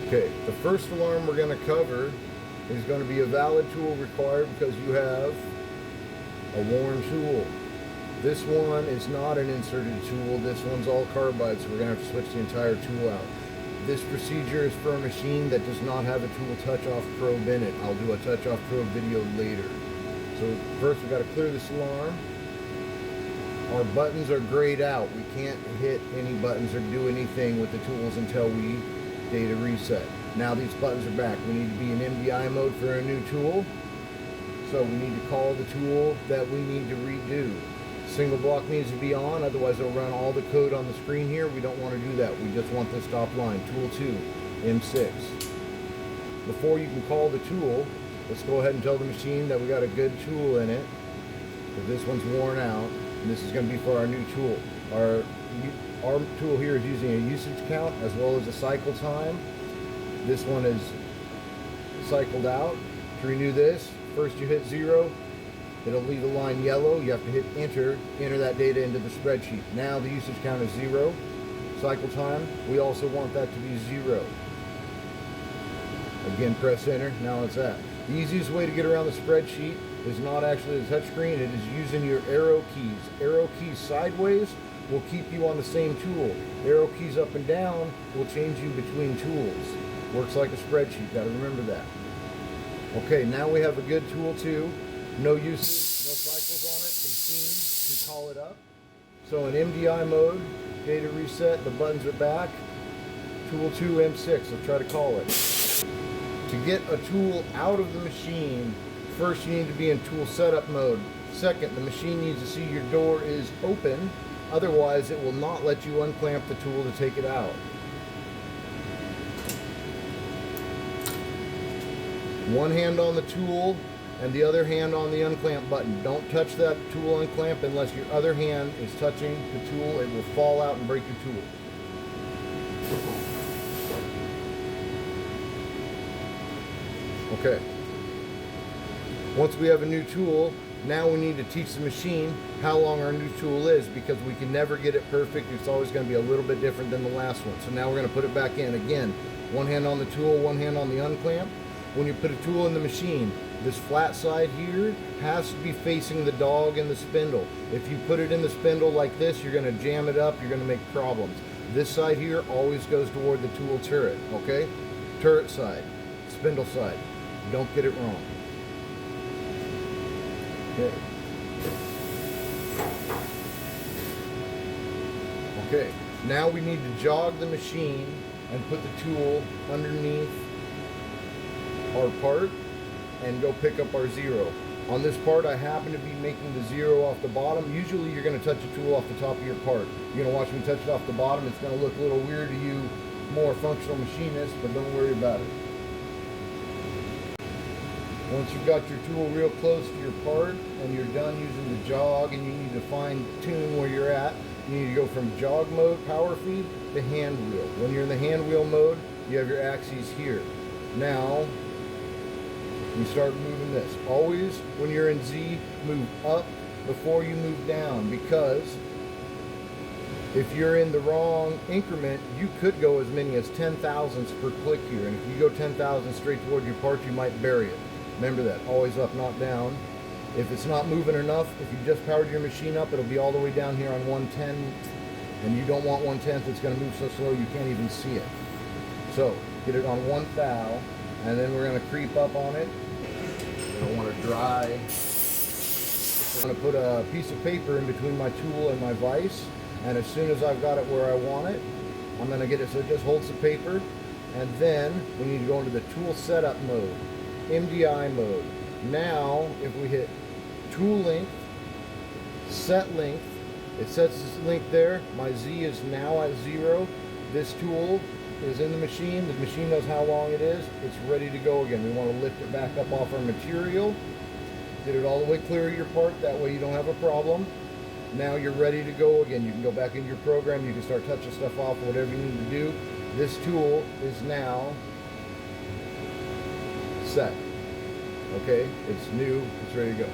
Okay, the first alarm we're going to cover is going to be a valid tool required because you have a worn tool. This one is not an inserted tool. This one's all carbide, so we're going to have to switch the entire tool out. This procedure is for a machine that does not have a tool touch-off probe in it. I'll do a touch-off probe video later. So first we've got to clear this alarm. Our buttons are grayed out. We can't hit any buttons or do anything with the tools until we data reset. Now these buttons are back. We need to be in MDI mode for a new tool. So we need to call the tool that we need to redo. Single block needs to be on, otherwise it'll run all the code on the screen here. We don't want to do that. We just want this top line. Tool 2, M6. Before you can call the tool, let's go ahead and tell the machine that we got a good tool in it. But this one's worn out, and this is going to be for our new tool. Our tool here is using a usage count as well as a cycle time. This one is cycled out. To renew this, first you hit 0. It'll leave the line yellow. You have to hit enter that data into the spreadsheet. Now the usage count is 0. Cycle time, we also want that to be 0. Again, press enter, now it's that. The easiest way to get around the spreadsheet is not actually the touchscreen, it is using your arrow keys. Arrow keys sideways will keep you on the same tool. Arrow keys up and down will change you between tools. Works like a spreadsheet, gotta remember that. Okay, now we have a good tool 2. No usage, no cycles on it. The machine can call it up. So in MDI mode, data reset, the buttons are back. Tool 2 M6, I'll try to call it. To get a tool out of the machine, first you need to be in tool setup mode. Second, the machine needs to see your door is open. Otherwise, it will not let you unclamp the tool to take it out. One hand on the tool and the other hand on the unclamp button. Don't touch that tool unclamp unless your other hand is touching the tool. It will fall out and break your tool. Okay. Once we have a new tool, now we need to teach the machine how long our new tool is, because we can never get it perfect. It's always going to be a little bit different than the last one. So now we're going to put it back in. Again, one hand on the tool, one hand on the unclamp. When you put a tool in the machine, this flat side here has to be facing the dog and the spindle. If you put it in the spindle like this, you're going to jam it up, you're going to make problems. This side here always goes toward the tool turret, okay? Turret side, spindle side. Don't get it wrong. Okay. Okay, now we need to jog the machine and put the tool underneath our part and go pick up our 0. On this part, I happen to be making the 0 off the bottom. Usually you're going to touch a tool off the top of your part. You're going to watch me touch it off the bottom. It's going to look a little weird to you more functional machinists, but don't worry about it. Once you've got your tool real close to your part and you're done using the jog and you need to fine tune where you're at, you need to go from jog mode, power feed, to hand wheel. When you're in the hand wheel mode, you have your axes here. Now, you start moving this. Always, when you're in Z, move up before you move down, because if you're in the wrong increment, you could go as many as 10 thousandths per click here. And if you go 10 thousandths straight toward your part, you might bury it. Remember that. Always up, not down. If it's not moving enough, if you just powered your machine up, it'll be all the way down here on 1/10. And you don't want 1/10. It's going to move so slow you can't even see it. So, get it on 1 thou, and then we're going to creep up on it. I don't want to dry. I'm going to put a piece of paper in between my tool and my vise, and as soon as I've got it where I want it, I'm going to get it so it just holds the paper, and then we need to go into the tool setup mode, MDI mode. Now, if we hit tool length, set length, it sets this length there. My Z is now at 0. This tool is in the machine knows how long it is, it's ready to go again. We want to lift it back up off our material, get it all the way clear of your part, that way you don't have a problem. Now you're ready to go again. You can go back into your program, you can start touching stuff off, whatever you need to do. This tool is now set. Okay, it's new, it's ready to go.